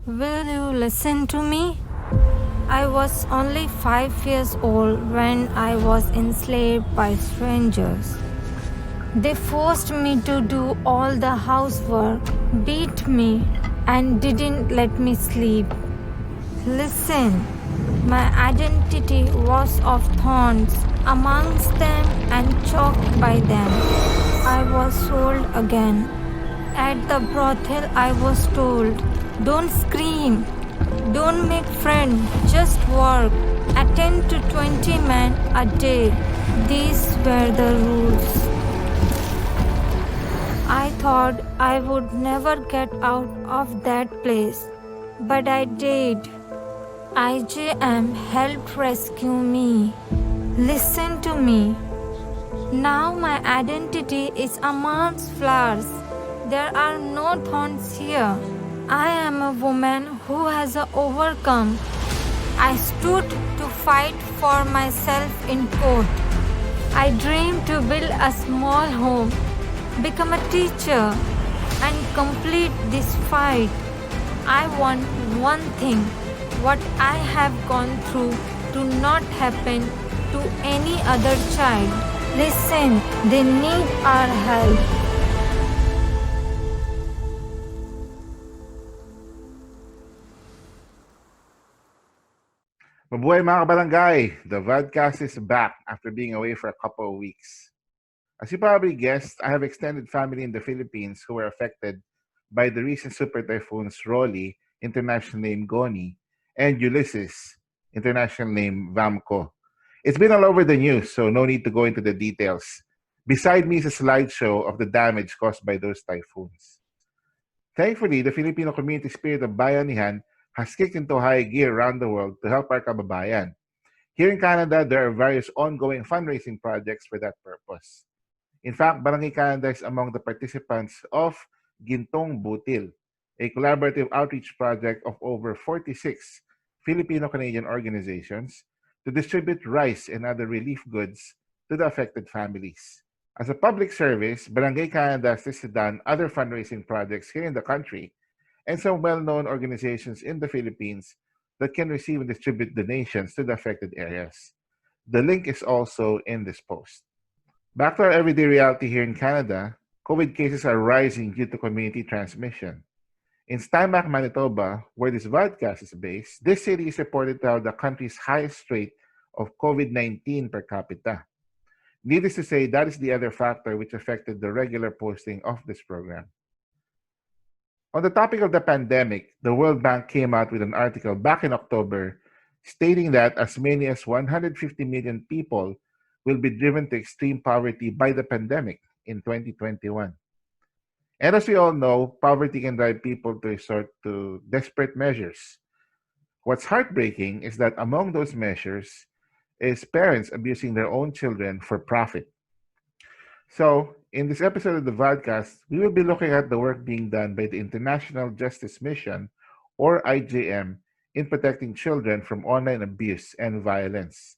Will you listen to me? I was only 5 years old when I was enslaved by strangers. They forced me to do all the housework, beat me, and didn't let me sleep. Listen, my identity was of thorns amongst them and choked by them. I was sold again. At the brothel, I was told, don't scream, don't make friends, just work. Attend to 20 men a day. These were the rules. I thought I would never get out of that place, but I did. IJM helped rescue me. Listen to me. Now my identity is amongst flowers. There are no thorns here. I am a woman who has overcome. I stood to fight for myself in court. I dreamed to build a small home, become a teacher, and complete this fight. I want one thing, what I have gone through to not happen to any other child. Listen, they need our help. Mabuhay mga kabarangay! The Vodcast is back after being away for a couple of weeks. As you probably guessed, I have extended family in the Philippines who were affected by the recent super typhoons Rolly, international name Goni, and Ulysses, international name Vamco. It's been all over the news, so no need to go into the details. Beside me is a slideshow of the damage caused by those typhoons. Thankfully, the Filipino community spirit of Bayanihan has kicked into high gear around the world to help our kababayan. Here in Canada, there are various ongoing fundraising projects for that purpose. In fact, Barangay Canada is among the participants of Gintong Butil, a collaborative outreach project of over 46 Filipino-Canadian organizations to distribute rice and other relief goods to the affected families. As a public service, Barangay Canada has done other fundraising projects here in the country and some well-known organizations in the Philippines that can receive and distribute donations to the affected areas. The link is also in this post. Back to our everyday reality here in Canada, COVID cases are rising due to community transmission. In Steinbach, Manitoba, where this podcast is based, this city is reported to have the country's highest rate of COVID-19 per capita. Needless to say, that is the other factor which affected the regular posting of this program. On the topic of the pandemic, the World Bank came out with an article back in October stating that as many as 150 million people will be driven to extreme poverty by the pandemic in 2021. And as we all know, poverty can drive people to resort to desperate measures. What's heartbreaking is that among those measures is parents abusing their own children for profit. So, in this episode of the Vodcast, we will be looking at the work being done by the International Justice Mission, or IJM, in protecting children from online abuse and violence.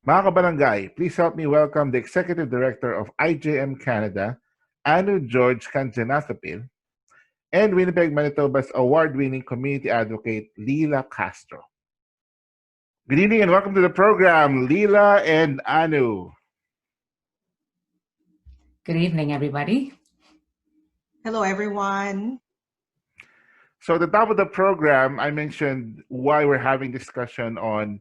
Mga kabarangay, please help me welcome the Executive Director of IJM Canada, Anu George Canjanathoppil, and Winnipeg, Manitoba's award-winning community advocate, Leila Castro. Good evening and welcome to the program, Leila and Anu. Good evening, everybody. Hello, everyone. So at the top of the program, I mentioned why we're having discussion on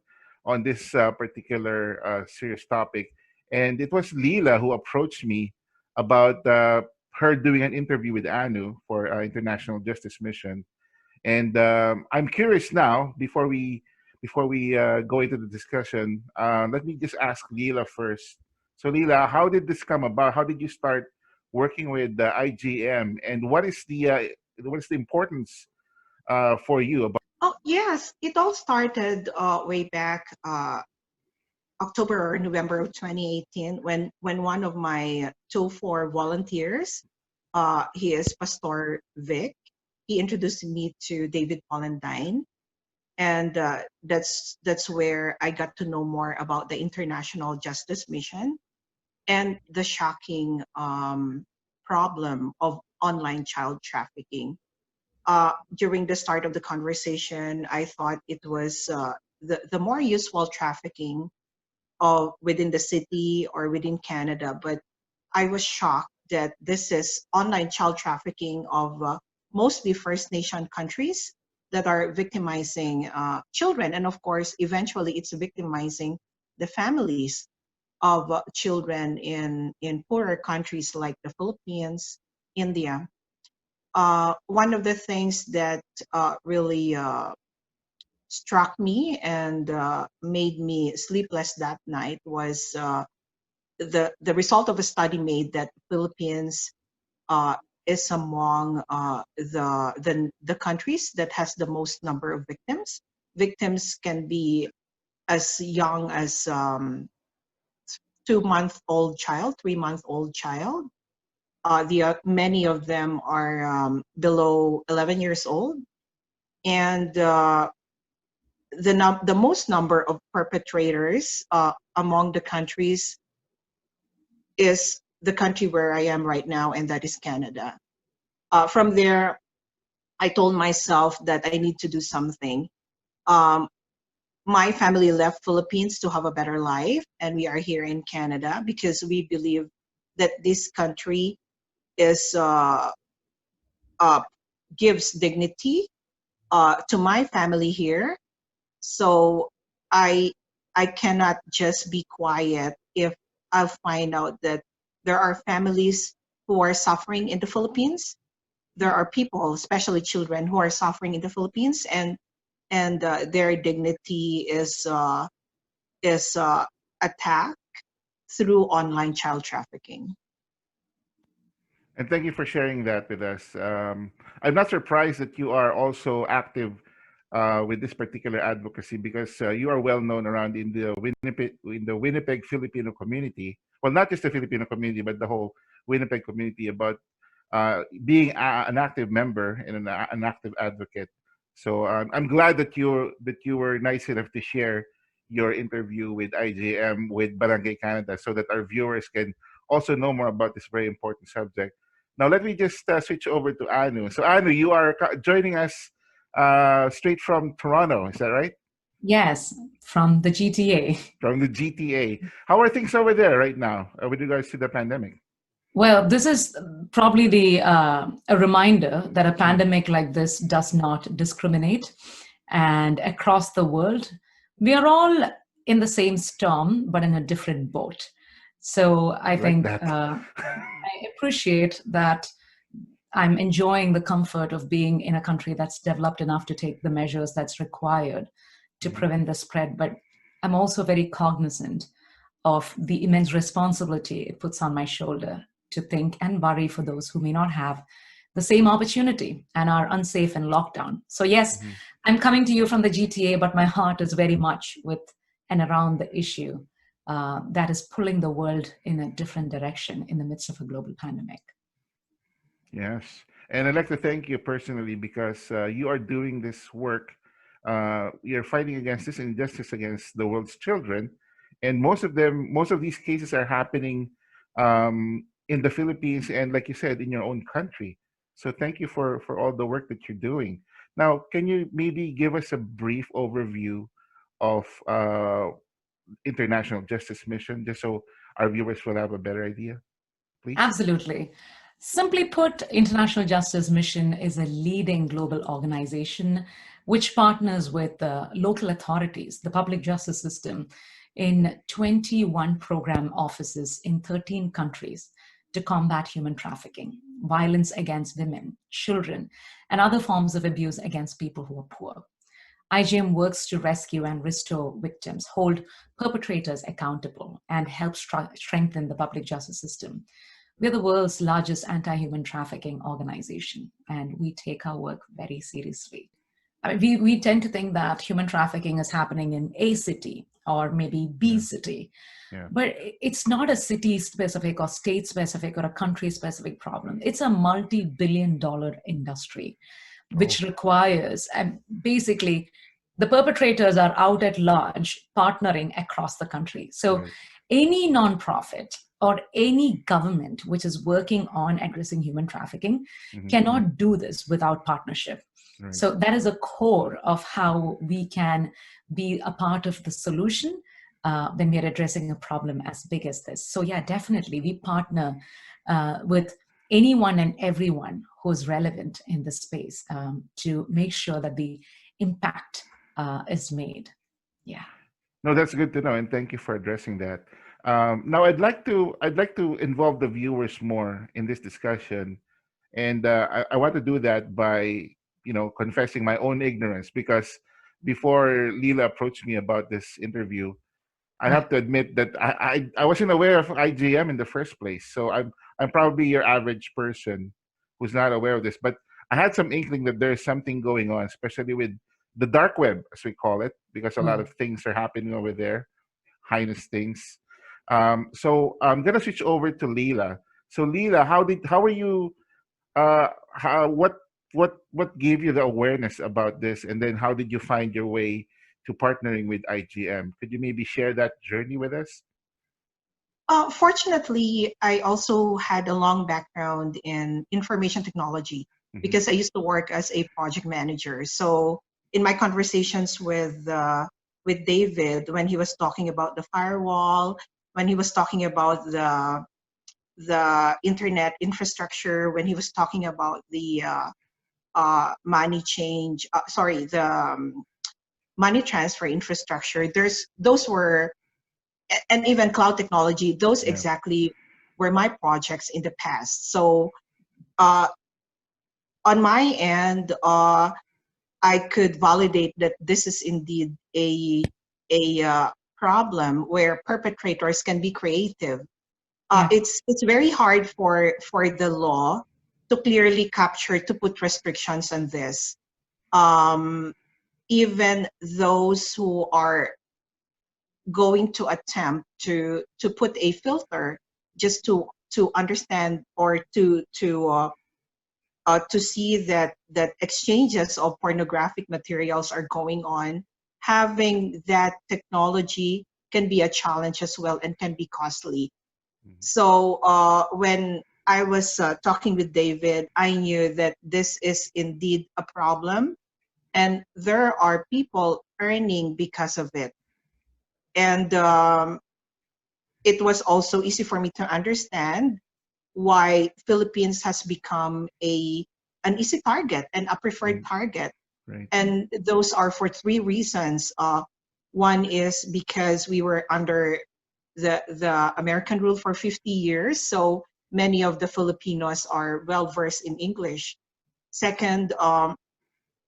this particular serious topic. And it was Leila who approached me about her doing an interview with Anu for International Justice Mission. And I'm curious now, before we go into the discussion, let me just ask Leila first. So Leila, how did this come about? How did you start working with the IGM, and what is the importance for you about? Oh, yes. It all started way back October or November of 2018 when one of my 2-4 volunteers, he is Pastor Vic, he introduced me to David Pollandine. And that's where I got to know more about the International Justice Mission and the shocking problem of online child trafficking. during the start of the conversation, I thought it was the more usual trafficking of within the city or within Canada, but I was shocked that this is online child trafficking of mostly First Nation countries that are victimizing children, and of course, eventually, it's victimizing the families of children in poorer countries like the Philippines, India. One of the things that really struck me and made me sleepless that night was the result of a study made that Philippines is among the countries that has the most number of victims. Victims can be as young as 2-month-old child, 3-month-old child. Many of them are below 11 years old, and the most number of perpetrators among the countries is the country where I am right now, and that is Canada. From there, I told myself that I need to do something. My family left Philippines to have a better life, and we are here in Canada because we believe that this country is gives dignity to my family here. So I cannot just be quiet if I'll find out that there are families who are suffering in the Philippines. There are people, especially children, who are suffering in the Philippines, and their dignity is attacked through online child trafficking. And thank you for sharing that with us. I'm not surprised that you are also active with this particular advocacy because you are well known around in the Winnipeg Filipino community. Well, not just the Filipino community, but the whole Winnipeg community about being an active member and an active advocate. So I'm glad that you were nice enough to share your interview with IJM with Barangay Canada, so that our viewers can also know more about this very important subject. Now, let me just switch over to Anu. So, Anu, you are joining us straight from Toronto. Is that right? Yes, from the GTA. From the GTA. How are things over there right now with regards to the pandemic? Well, this is probably a reminder that a pandemic like this does not discriminate. And across the world, we are all in the same storm, but in a different boat. So I think I appreciate that I'm enjoying the comfort of being in a country that's developed enough to take the measures that's required to prevent the spread. But I'm also very cognizant of the immense responsibility it puts on my shoulder to think and worry for those who may not have the same opportunity and are unsafe in lockdown. So yes, I'm coming to you from the GTA, but my heart is very much with and around the issue that is pulling the world in a different direction in the midst of a global pandemic. Yes. And I'd like to thank you personally because you are doing this work. You're fighting against this injustice against the world's children. And most of these cases are happening in the Philippines and, like you said, in your own country. So thank you for all the work that you're doing. Now, can you maybe give us a brief overview of International Justice Mission, just so our viewers will have a better idea, please? Absolutely. Simply put, International Justice Mission is a leading global organization which partners with local authorities, the public justice system, in 21 program offices in 13 countries to combat human trafficking, violence against women, children, and other forms of abuse against people who are poor. IJM works to rescue and restore victims, hold perpetrators accountable, and help strengthen the public justice system. We're the world's largest anti-human trafficking organization, and we take our work very seriously. I mean, we tend to think that human trafficking is happening in a city or maybe B city, but it's not a city-specific or state-specific or a country-specific problem. It's a multi-billion-dollar industry, which requires, and basically, the perpetrators are out at large partnering across the country. So any nonprofit or any government which is working on addressing human trafficking Mhm. cannot do this without partnership. Right. So that is a core of how we can be a part of the solution when we are addressing a problem as big as this. So yeah, definitely we partner with anyone and everyone who's relevant in this space to make sure that the impact is made. Yeah. No, that's good to know, and thank you for addressing that. Now, I'd like to involve the viewers more in this discussion, and I want to do that by confessing my own ignorance, because before Leela approached me about this interview, I have to admit that I wasn't aware of IGM in the first place. So I'm probably your average person who's not aware of this. But I had some inkling that there's something going on, especially with the dark web, as we call it, because a lot of things are happening over there, heinous things. So I'm gonna switch over to Leela. So Leela, how are you? How what gave you the awareness about this, and then how did you find your way to partnering with IGM? Could you maybe share that journey with us? Fortunately, I also had a long background in information technology Mm-hmm. because I used to work as a project manager. So in my conversations with David, when he was talking about the firewall, when he was talking about the internet infrastructure, when he was talking about the money change, the money transfer infrastructure, those were, and even cloud technology, those Yeah. exactly were my projects in the past. So uh, on my end, I could validate that this is indeed a problem where perpetrators can be creative. Yeah. It's very hard for the law to clearly capture, to put restrictions on this. Even those who are going to attempt to put a filter just to understand or to see that exchanges of pornographic materials are going on, having that technology can be a challenge as well and can be costly. Mhm. So when I was talking with David, I knew that this is indeed a problem, and there are people earning because of it. And it was also easy for me to understand why Philippines has become an easy target and a preferred Right. target. Right. And those are for three reasons. One is because we were under the American rule for 50 years, so many of the Filipinos are well versed in English. Second,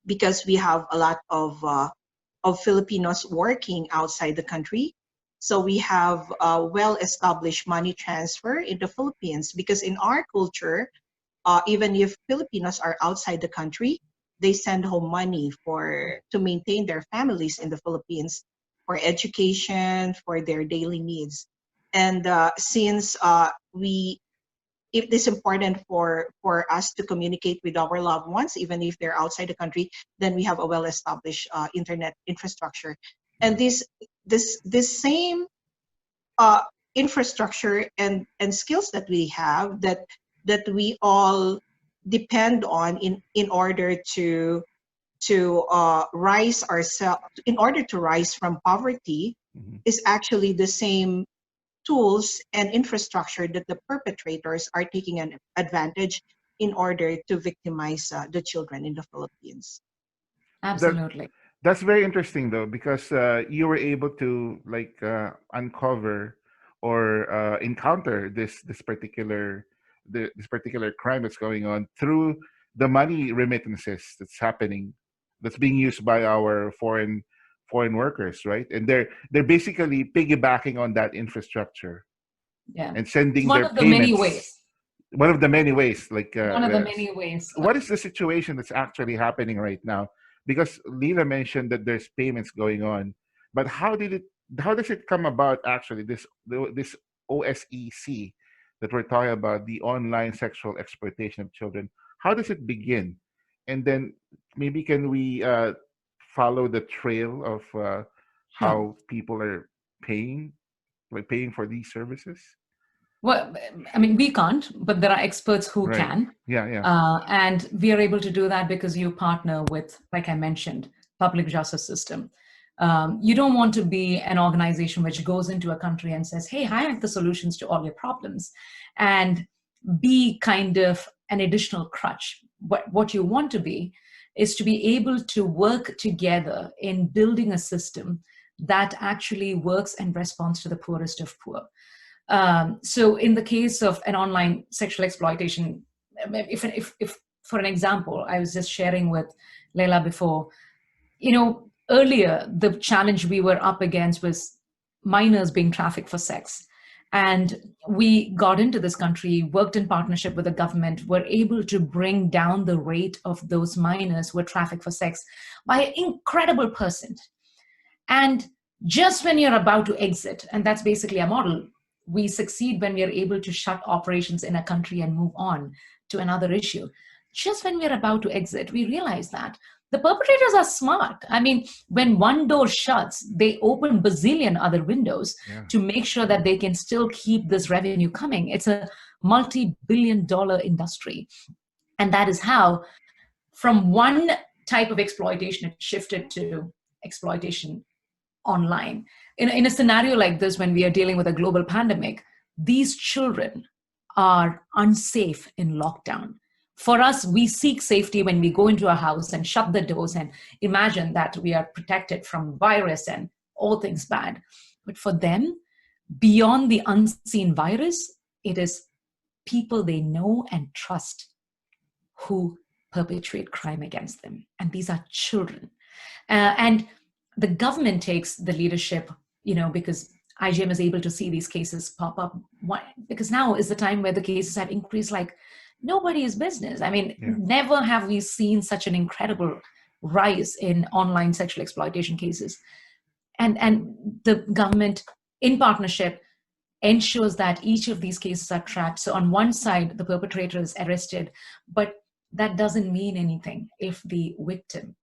because we have a lot of Filipinos working outside the country. So we have a well-established money transfer in the Philippines, because in our culture, even if Filipinos are outside the country, they send home money to maintain their families in the Philippines for education, for their daily needs. And since it is important for us to communicate with our loved ones, even if they're outside the country, then we have a well-established internet infrastructure. And Right. this same uh, infrastructure and skills that we have, that we all depend on in order to rise ourselves, in order to rise from poverty, Mhm. is actually the same tools and infrastructure that the perpetrators are taking an advantage in order to victimize the children in the Philippines. That Absolutely. that's very interesting though, because you were able to uncover or encounter this particular crime that's going on through the money remittances that's happening, that's being used by our foreign workers, right? And they're basically piggybacking on that infrastructure Yeah. and It's sending one their of the many payments. ways. One of the many ways, One of the many ways. what is the situation that's actually happening right now? Because Leela mentioned that there's payments going on, but how does it come about actually, this OSEC that we're talking about, the online sexual exploitation of children? How does it begin? And then maybe can we follow the trail of Sure. how people are paying for these services? Well, I mean, we can't, but there are experts who Right. can. Yeah. And we are able to do that because you partner with, like I mentioned, public justice system. You don't want to be an organization which goes into a country and says, hey, I have the solutions to all your problems, and be kind of an additional crutch. What you want to be is to be able to work together in building a system that actually works and responds to the poorest of poor. So in the case of an online sexual exploitation, if for an example, I was just sharing with Leila before, earlier the challenge we were up against was minors being trafficked for sex. And we got into this country, worked in partnership with the government, were able to bring down the rate of those minors who were trafficked for sex by an incredible percent. And just when you're about to exit, and that's basically a model, we succeed when we are able to shut operations in a country and move on to another issue. Just when we're about to exit, we realize that the perpetrators are smart. I mean, when one door shuts, they open bazillion other windows to make sure that they can still keep this revenue coming. It's a multi-billion-dollar industry. And that is how, from one type of exploitation, it shifted to exploitation online. In a scenario like this, when we are dealing with a global pandemic, these children are unsafe in lockdown. For us, we seek safety when we go into a house and shut the doors and imagine that we are protected from virus and all things bad. But for them, beyond the unseen virus, it is people they know and trust who perpetrate crime against them. And these are children. And the government takes the leadership, because IGM is able to see these cases pop up. Why? Because now is the time where the cases have increased like nobody's business. I mean, never have we seen such an incredible rise in online sexual exploitation cases. And the government, in partnership, ensures that each of these cases are tracked. So on one side, the perpetrator is arrested, but that doesn't mean anything if the victim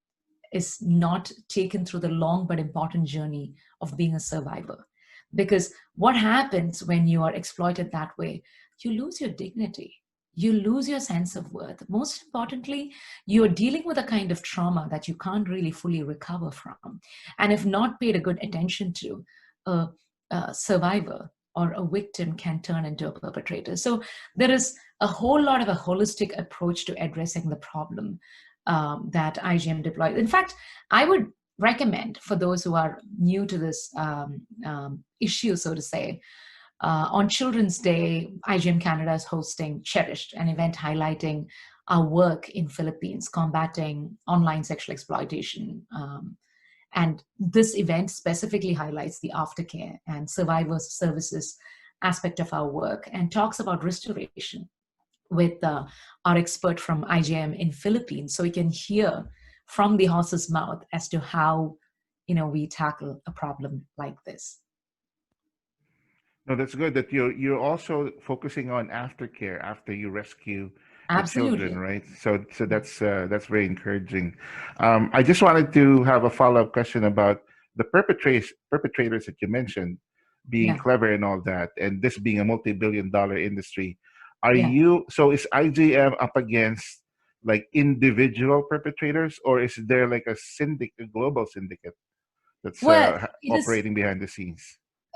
is not taken through the long but important journey of being a survivor. Because what happens when you are exploited that way? You lose your dignity. You lose your sense of worth. Most importantly, you're dealing with a kind of trauma that you can't really fully recover from. And if not paid a good attention to, a survivor or a victim can turn into a perpetrator. So there is a whole lot of a holistic approach to addressing the problem that IGM deploys. In fact, I would recommend for those who are new to this issue, so to say, on Children's Day, IGM Canada is hosting Cherished, an event highlighting our work in Philippines, combating online sexual exploitation. And this event specifically highlights the aftercare and survivors services aspect of our work and talks about restoration with our expert from IGM in Philippines, so we can hear from the horse's mouth as to how we tackle a problem like this. No, that's good that you're also focusing on aftercare after you rescue the Absolutely. children, right? So that's very encouraging. I just wanted to have a follow-up question about the perpetrators that you mentioned being clever and all that, and this being a multi-billion-dollar industry. Is IGM up against like individual perpetrators, or is there like a global syndicate that's operating behind the scenes?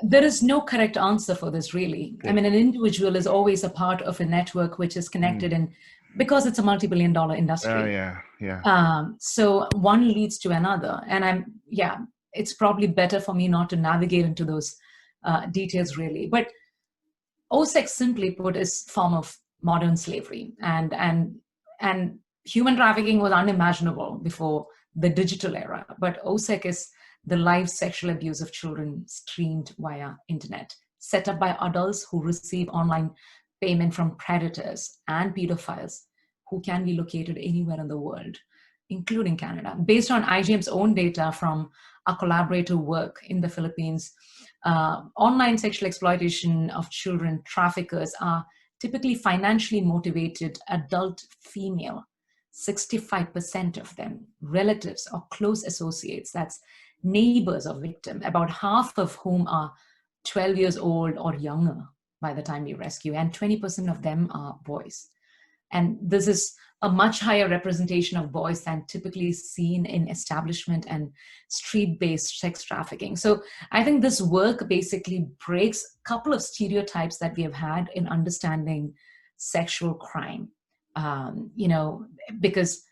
There is no correct answer for this, really. Okay. I mean, an individual is always a part of a network which is connected, and because it's a multi-billion-dollar industry. So one leads to another, and it's probably better for me not to navigate into those details, really. But OSEC, simply put, is a form of modern slavery, and human trafficking was unimaginable before the digital era. But OSEC is the live sexual abuse of children streamed via internet, set up by adults who receive online payment from predators and pedophiles who can be located anywhere in the world, including Canada. Based on IGM's own data from our collaborative work in the Philippines, online sexual exploitation of children traffickers are typically financially motivated adult female, 65% of them, relatives or close associates, that's neighbors of victim, about half of whom are 12 years old or younger. by the time we rescue, and 20% of them are boys. And this is a much higher representation of boys than typically seen in establishment and street-based sex trafficking. So I think this work basically breaks a couple of stereotypes that we have had in understanding sexual crime. Because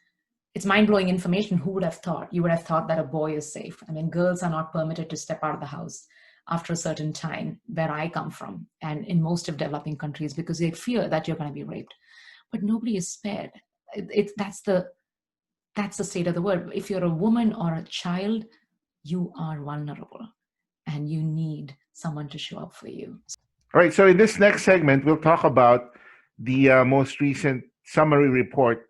it's mind-blowing information. Who would have thought? You would have thought that a boy is safe. I mean, girls are not permitted to step out of the house after a certain time, where I come from, and in most of developing countries, because they fear that you're going to be raped. But nobody is spared. That's the state of the world. If you're a woman or a child, you are vulnerable, and you need someone to show up for you. All right. So in this next segment, we'll talk about the most recent summary report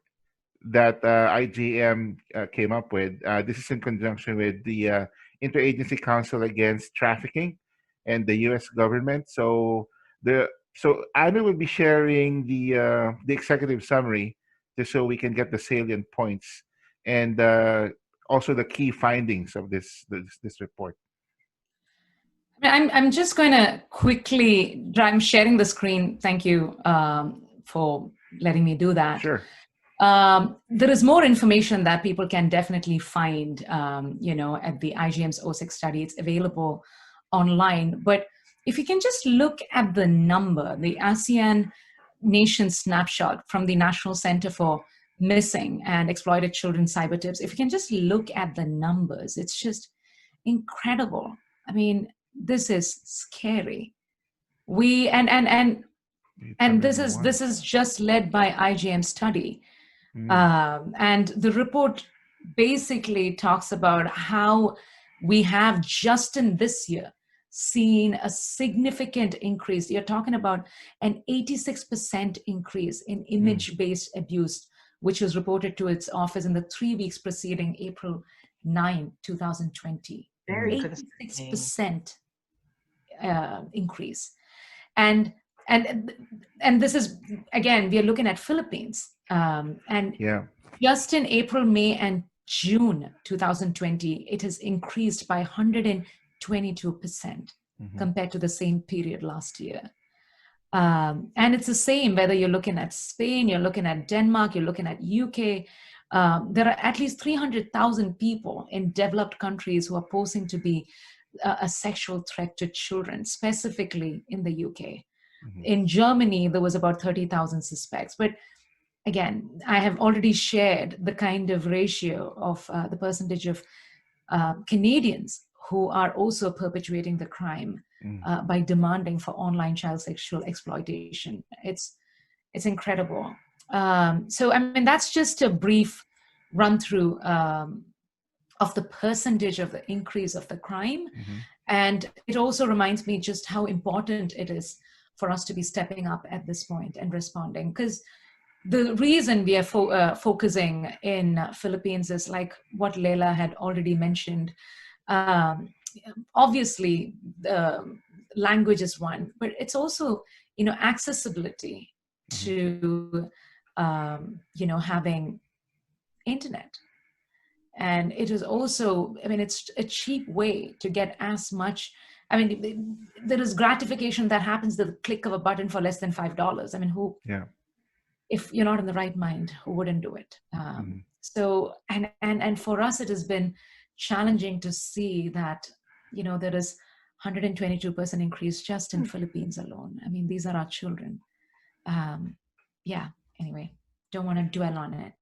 that IGM came up with. This is in conjunction with the Interagency Council Against Trafficking and the U.S. government. So Anna will be sharing the executive summary, just so we can get the salient points and also the key findings of this report. I'm just going to quickly. I'm sharing the screen. Thank you for letting me do that. Sure. There is more information that people can definitely find, at the IGM's OSEC study. It's available online. But if you can just look at the number, the ASEAN nation snapshot from the National Center for Missing and Exploited Children Cyber Tips, if you can just look at the numbers, it's just incredible. I mean, this is scary. And this is just led by IGM study. And the report basically talks about how we have just in this year seen a significant increase. You're talking about an 86% increase in image-based abuse, which was reported to its office in the 3 weeks preceding April 9, 2020. Very 86% increase. And this is, again, we are looking at Philippines. Just in April, May, and June 2020, it has increased by 122% compared to the same period last year. And it's the same whether you're looking at Spain, you're looking at Denmark, you're looking at UK. There are at least 300,000 people in developed countries who are posing to be a sexual threat to children, specifically in the UK. In Germany, there was about 30,000 suspects. But again, I have already shared the kind of ratio of the percentage of Canadians who are also perpetuating the crime by demanding for online child sexual exploitation. It's incredible. So, I mean, that's just a brief run through of the percentage of the increase of the crime. And it also reminds me just how important it is for us to be stepping up at this point and responding. Because the reason we are focusing in Philippines is like what Leila had already mentioned. Obviously, language is one, but it's also, accessibility to, having internet. And it is also, I mean, it's a cheap way to get as much. I mean, there is gratification that happens the click of a button for less than $5. I mean, who? Yeah. If you're not in the right mind, who wouldn't do it? So, and for us, it has been challenging to see that, there is 122% increase just in Philippines alone. I mean, these are our children. Anyway, don't want to dwell on it.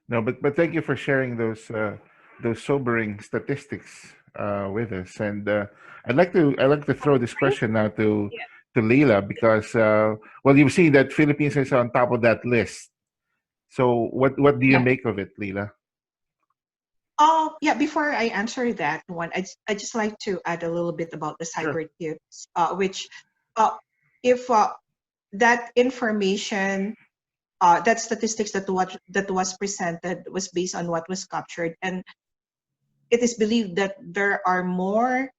No, but thank you for sharing those sobering statistics with us. And I'd like to throw this question now to Leila, because you've seen that Philippines is on top of that list. So what do you make of it, Leila? Before I answer that one, I just like to add a little bit about the cyber tips, which if that information, that statistics that was presented was based on what was captured, and it is believed that there are more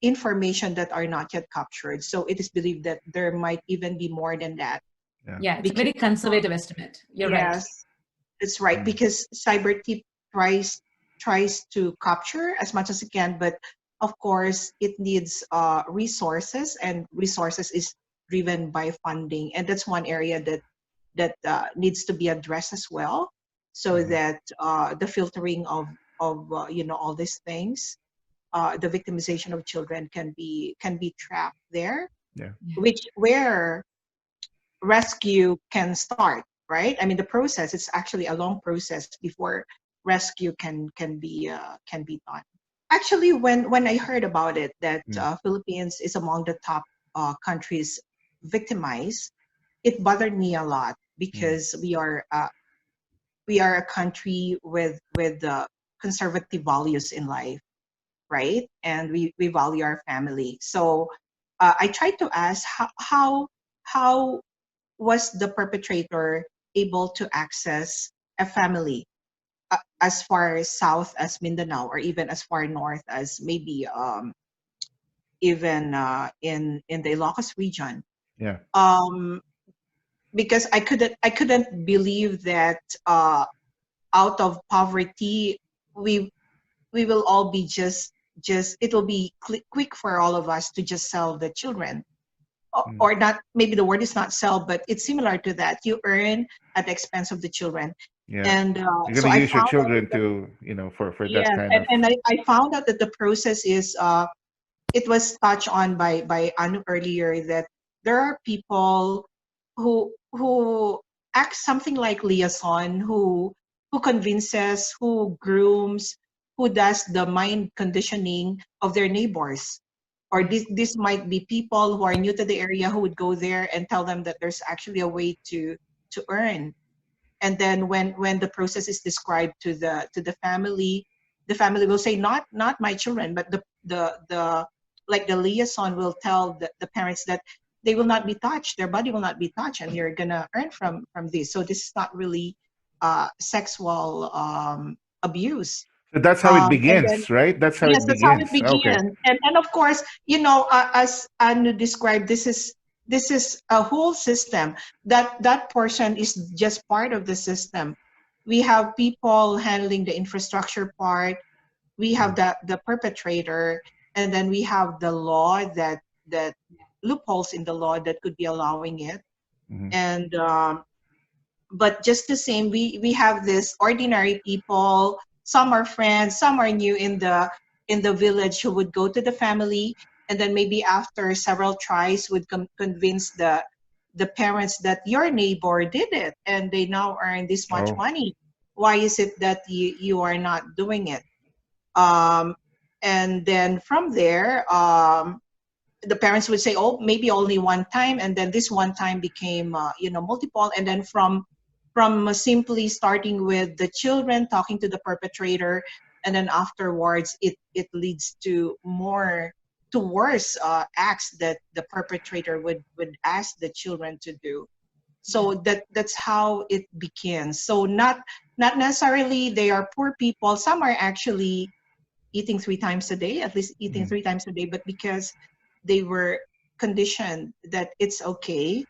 information that are not yet captured. So it is believed that there might even be more than that. Yeah, it's a very conservative estimate. You're right. Yes, that's right. Because cyber tip tries to capture as much as it can, but of course it needs resources, and resources is driven by funding, and that's one area that needs to be addressed as well, so that the filtering of all these things, the victimization of children can be trapped there, Yeah. where rescue can start, right? I mean, the process, it's actually a long process before rescue can be done. Actually, when I heard about it, that Philippines is among the top countries victimized, it bothered me a lot, because we are a country with conservative values in life, right? And we value our family. So I tried to ask how was the perpetrator able to access a family as far south as Mindanao, or even as far north as maybe even in the Ilocos region. Yeah. Because I couldn't believe that out of poverty we will all be just it will be quick for all of us to just sell the children, or not. Maybe the word is not sell, but it's similar to that. You earn at the expense of the children. Yeah. And You're so gonna I use your found out children that to, for that yes, kind of. and I found out that the process is it was touched on by Anu earlier, that there are people who act something like liaison, who convinces, who grooms, who does the mind conditioning of their neighbors. Or this might be people who are new to the area, who would go there and tell them that there's actually a way to earn. And then when the process is described to the family will say, not my children, but the like the liaison will tell the parents that they will not be touched, their body will not be touched, and you're gonna earn from this. So this is not really sexual abuse. So that's how it And then begins, right? That's how yes, it that's how it begins. Okay. began. And of course, as Anu described, this is a whole system. That portion is just part of the system. We have people handling the infrastructure part. We have the perpetrator, and then we have the law that loopholes in the law that could be allowing it. And but just the same, we have this ordinary people. Some are friends, some are new in the village, who would go to the family, and then maybe after several tries would convince the parents that your neighbor did it and they now earn this much Oh. money. Why is it that you are not doing it? And then from there, the parents would say, oh, maybe only one time, and then this one time became multiple. And then from simply starting with the children talking to the perpetrator, and then afterwards it leads to worse acts that the perpetrator would ask the children to do. So that's how it begins. So not necessarily they are poor people. Some are actually eating 3 times a day, at least eating 3 times a day, but because they were conditioned that it's okay,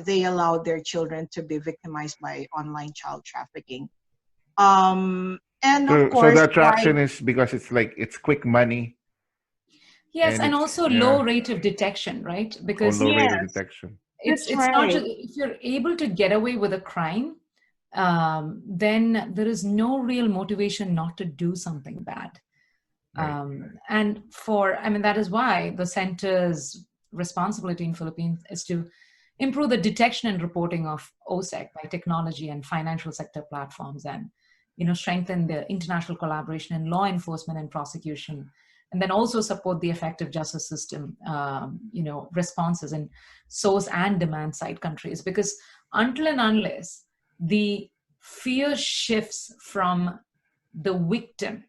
they allowed their children to be victimized by online child trafficking. And of So course, the why? attraction is because it's quick money. Yes, and it's also low rate of detection, right? or Because low rate of Yes, detection. it's that's not right. just if you're able to get away with a crime, then there is no real motivation not to do something bad. And that is why the center's responsibility in Philippines is to improve the detection and reporting of OSEC by technology and financial sector platforms, and strengthen the international collaboration in law enforcement and prosecution, and then also support the effective justice system responses in source and demand side countries. Because until and unless the fear shifts from the victim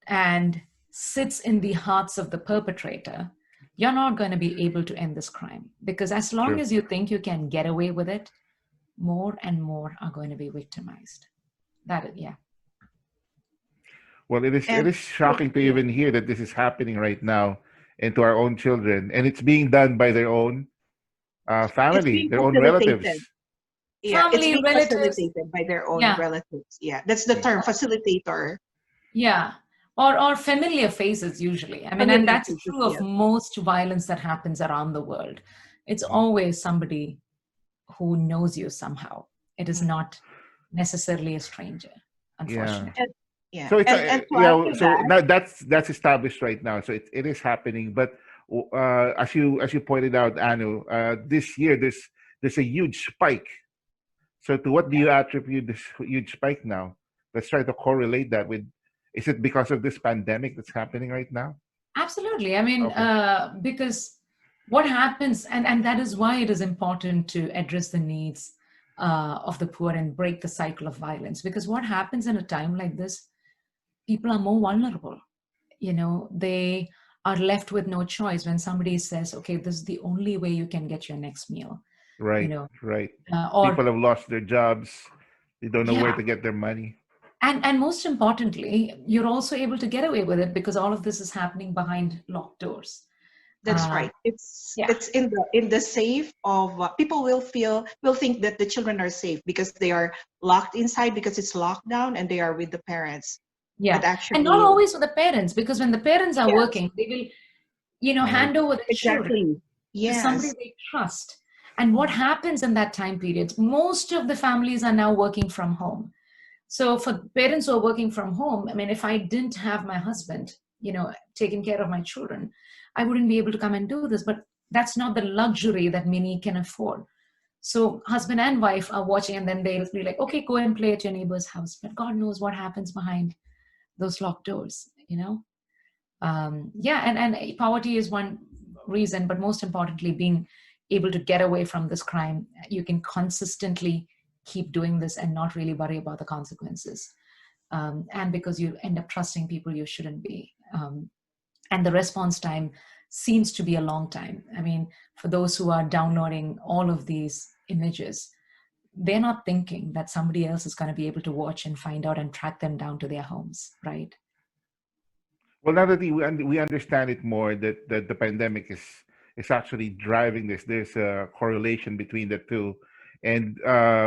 and sits in the hearts of the perpetrator, you're not going to be able to end this crime. Because as long as you think you can get away with it, more and more are going to be victimized. Well, it is shocking to even hear that this is happening right now, and to our own children, and it's being done by their own It's family, being their own relatives. facilitated. Yeah, it's Family, being relatives. facilitated by their own Yeah. relatives. Yeah, that's the term, facilitator. Yeah. Or familiar faces usually. And Familiar that's faces, true of yes. most violence that happens around the world. it's always somebody who knows you somehow. It is not necessarily a stranger, unfortunately. And, yeah. So it's And to yeah. add to So that, now that's established right now. So it is happening. But as you pointed out, Anu, this year there's a huge spike. So to what do you attribute this huge spike now? Let's try to correlate that with. Is it because of this pandemic that's happening right now? Absolutely. I mean, Okay. because what happens, and that is why it is important to address the needs of the poor and break the cycle of violence. Because what happens in a time like this, people are more vulnerable. They are left with no choice when somebody says, okay, this is the only way you can get your next meal, you Right. know, Right. People or have lost their jobs. They don't know where yeah. to get their money. And most importantly, you're also able to get away with it because all of this is happening behind locked doors. that's right. It's Yeah. it's in the safe of people will think that the children are safe because they are locked inside because it's lockdown and they are with the parents. But Yeah. And not actually, always with the parents, because when the parents are yes, working, they will, Right. hand over the children exactly. to somebody Yes. they trust. And what happens in that time period? Most of the families are now working from home. So for parents who are working from home, I mean, if I didn't have my husband, taking care of my children, I wouldn't be able to come and do this. But that's not the luxury that many can afford. So husband and wife are watching, and then they'll be like, okay, go and play at your neighbor's house. But God knows what happens behind those locked doors. Yeah, and poverty is one reason, but most importantly, being able to get away from this crime, you can consistently keep doing this and not really worry about the consequences. And because you end up trusting people you shouldn't be. And the response time seems to be a long time. I mean, for those who are downloading all of these images, they're not thinking that somebody else is going to be able to watch and find out and track them down to their homes, right? Well, now that we understand it more, that the pandemic is actually driving this. There's a correlation between the two, and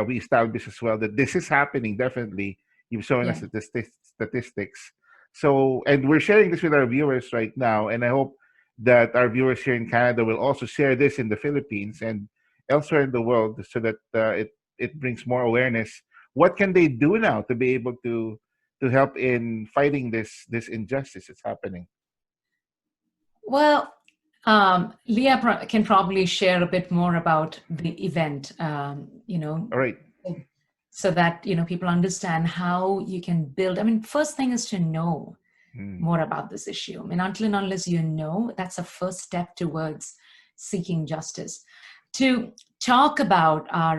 we established as well that this is happening. Definitely, you've shown us Yeah. the statistics. So, and we're sharing this with our viewers right now, and I hope that our viewers here in Canada will also share this in the Philippines and elsewhere in the world, so that it brings more awareness. What can they do now to be able to help in fighting this injustice that's happening? Well, Leah can probably share a bit more about the event, All right. so that people understand how you can build. I mean, first thing is to know Mm. more about this issue. I mean, until and unless you know, that's a first step towards seeking justice. To talk about our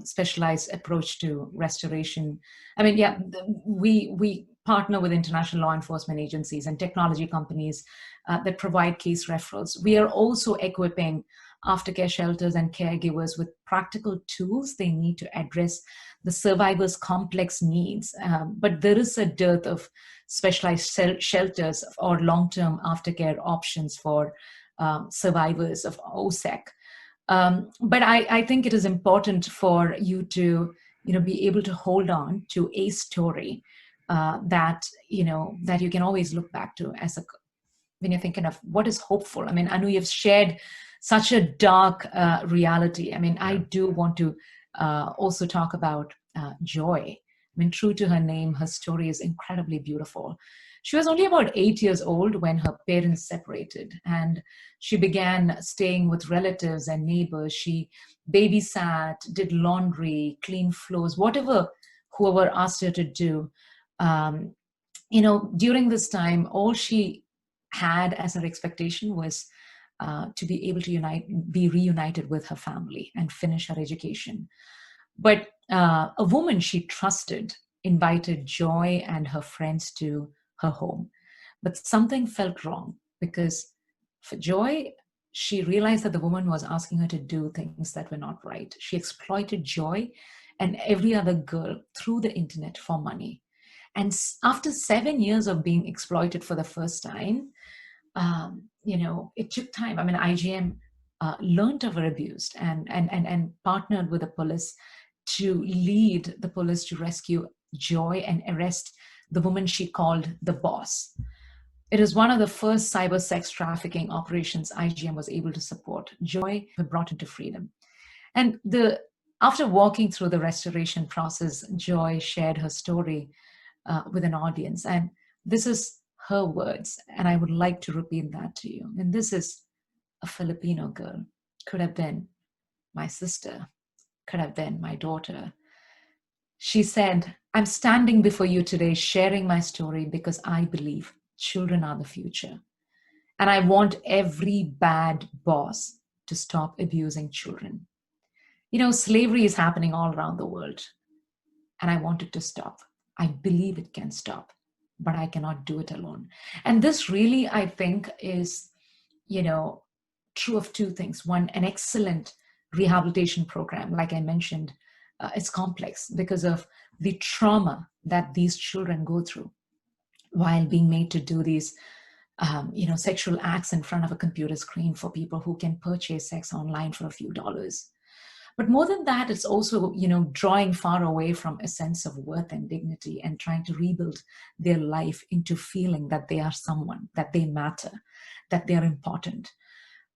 specialized approach to restoration, I mean, yeah, we partner with international law enforcement agencies and technology companies that provide case referrals. We are also equipping aftercare shelters and caregivers with practical tools they need to address the survivors' complex needs. But there is a dearth of specialized shelters or long-term aftercare options for survivors of OSEC. But I think it is important for you to be able to hold on to a story that that you can always look back to when you're thinking of what is hopeful. I mean, Anu, you've shared such a dark reality. I mean, I do want to also talk about Joy. I mean, true to her name, her story is incredibly beautiful. She was only about 8 years old when her parents separated, and she began staying with relatives and neighbors. She babysat, did laundry, cleaned floors, whoever asked her to do. Um, During this time, all she had as her expectation was to be able to be reunited with her family and finish her education. But a woman she trusted invited Joy and her friends to her home. But something felt wrong because for Joy, she realized that the woman was asking her to do things that were not right. She exploited Joy and every other girl through the internet for money. And after 7 years of being exploited for the first time, it took time. I mean, IGM learned of her abuse and partnered with the police to lead the police to rescue Joy and arrest the woman she called the boss. It is one of the first cyber sex trafficking operations IGM was able to support. Joy was brought into freedom. And after walking through the restoration process, Joy shared her story with an audience. And this is her words. And I would like to repeat that to you. And this is a Filipino girl, could have been my sister, could have been my daughter. She said, I'm standing before you today sharing my story because I believe children are the future. And I want every bad boss to stop abusing children. Slavery is happening all around the world, and I want it to stop. I believe it can stop, but I cannot do it alone. And this really, I think, is, true of two things. One, an excellent rehabilitation program, like I mentioned, it's complex because of the trauma that these children go through while being made to do these sexual acts in front of a computer screen for people who can purchase sex online for a few dollars. But more than that, it's also, drawing far away from a sense of worth and dignity and trying to rebuild their life into feeling that they are someone, that they matter, that they're important.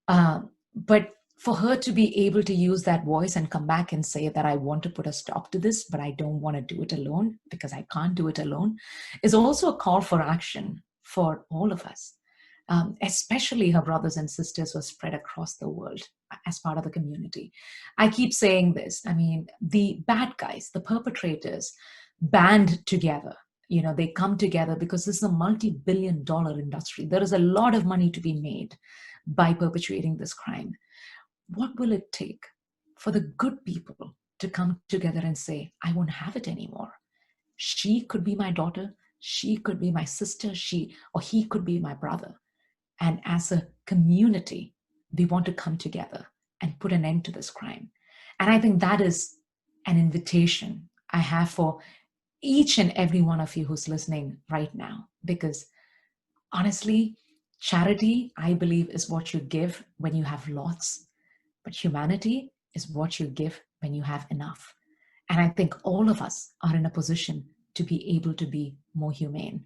But for her to be able to use that voice and come back and say that I want to put a stop to this, but I don't want to do it alone because I can't do it alone, is also a call for action for all of us, especially her brothers and sisters who are spread across the world as part of the community. I keep saying this. I mean, the bad guys, the perpetrators, band together. They come together because this is a multi-billion-dollar industry. There is a lot of money to be made by perpetuating this crime. What will it take for the good people to come together and say, I won't have it anymore? She could be my daughter. She could be my sister. She or he could be my brother. And as a community, we want to come together and put an end to this crime. And I think that is an invitation I have for each and every one of you who's listening right now. Because honestly, charity, I believe, is what you give when you have lots. But humanity is what you give when you have enough. And I think all of us are in a position to be able to be more humane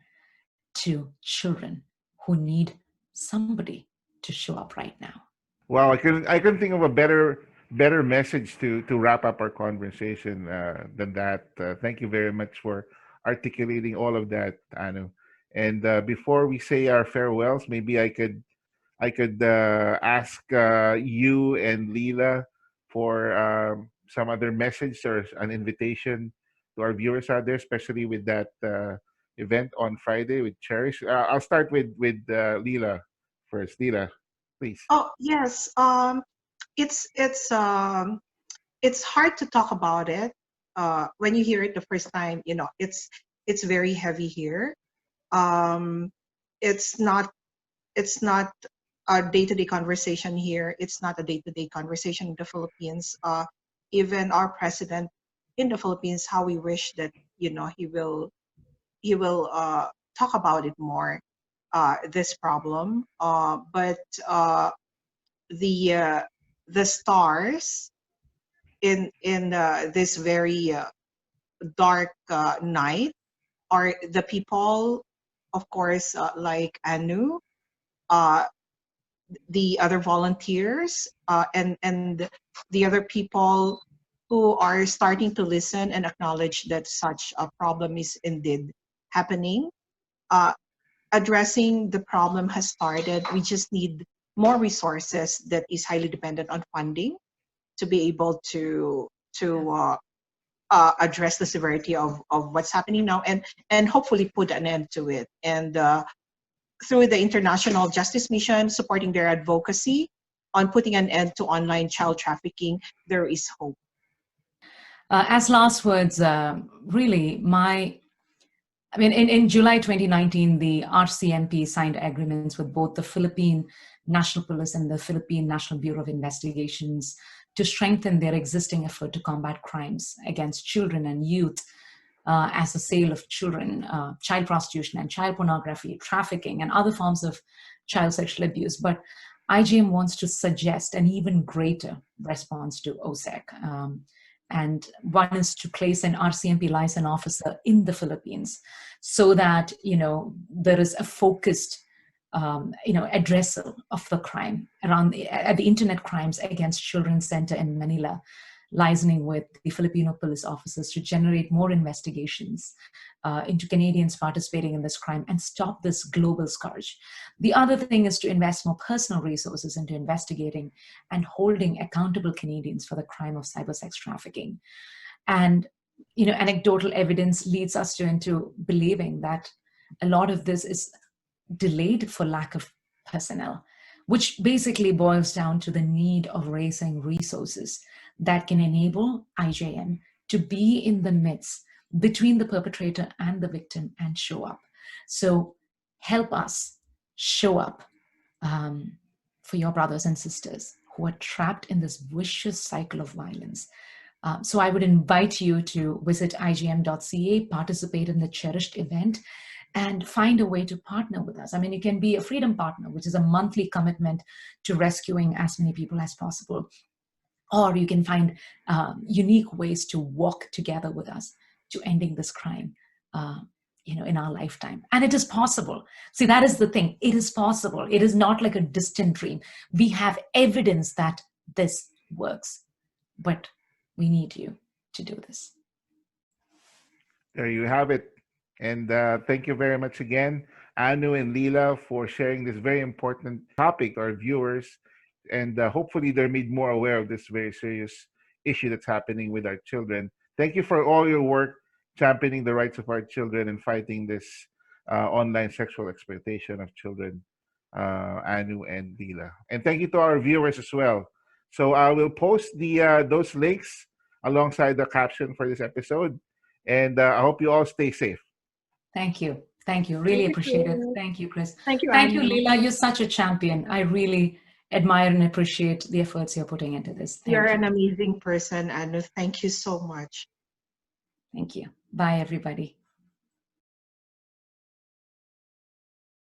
to children who need somebody to show up right now. Wow, I couldn't think of a better message to wrap up our conversation than that. Thank you very much for articulating all of that, Anu. And before we say our farewells, maybe I could ask you and Leila for some other message or an invitation to our viewers out there, especially with that event on Friday with Cherish. I'll start with Leila first. Leila, please. Oh yes. It's it's um, it's hard to talk about it. When you hear it the first time, it's very heavy here. Um, it's not it's not a day-to-day conversation here. It's not a day-to-day conversation in the Philippines. Even our president in the Philippines, how we wish that he will talk about it more, this problem. But the uh, the stars in this very dark night are the people, of course, like Anu, uh, the other volunteers, and the other people who are starting to listen and acknowledge that such a problem is indeed happening. Uh, Addressing the problem has started. We just need more resources that is highly dependent on funding to be able to address the severity of what's happening now, and hopefully put an end to it. And through the International Justice Mission supporting their advocacy on putting an end to online child trafficking, there is hope. As last words, really, in July 2019, the RCMP signed agreements with both the Philippine National Police and the Philippine National Bureau of Investigations to strengthen their existing effort to combat crimes against children and youth, as the sale of children, child prostitution and child pornography, trafficking, and other forms of child sexual abuse. But IGM wants to suggest an even greater response to OSEC. And one is to place an RCMP license officer in the Philippines so that, there is a focused addressal of the crime at the Internet Crimes Against Children Center in Manila, liaising with the Filipino police officers to generate more investigations into Canadians participating in this crime and stop this global scourge. The other thing is to invest more personal resources into investigating and holding accountable Canadians for the crime of cyber sex trafficking. And anecdotal evidence leads us into believing that a lot of this is delayed for lack of personnel, which basically boils down to the need of raising resources that can enable IJM to be in the midst between the perpetrator and the victim and show up. So help us show up for your brothers and sisters who are trapped in this vicious cycle of violence. So I would invite you to visit igm.ca, participate in the Cherished event, and find a way to partner with us. I mean, you can be a Freedom Partner, which is a monthly commitment to rescuing as many people as possible. Or you can find unique ways to walk together with us to ending this crime, in our lifetime. And it is possible. See, that is the thing. It is possible. It is not like a distant dream. We have evidence that this works, but we need you to do this. There you have it. And thank you very much again, Anu and Leila, for sharing this very important topic to our viewers. And hopefully they're made more aware of this very serious issue that's happening with our children. Thank you for all your work championing the rights of our children and fighting this online sexual exploitation of children, Anu and Leila. And thank you to our viewers as well. So I will post those links alongside the caption for this episode. And I hope you all stay safe. Thank you. Thank you. Really appreciate it. Thank you, Chris. Thank you, Thank you, Anu. Leila. You're such a champion. I really admire and appreciate the efforts you're putting into this. You're an amazing person, Anu. Thank you so much. Thank you. Bye, everybody.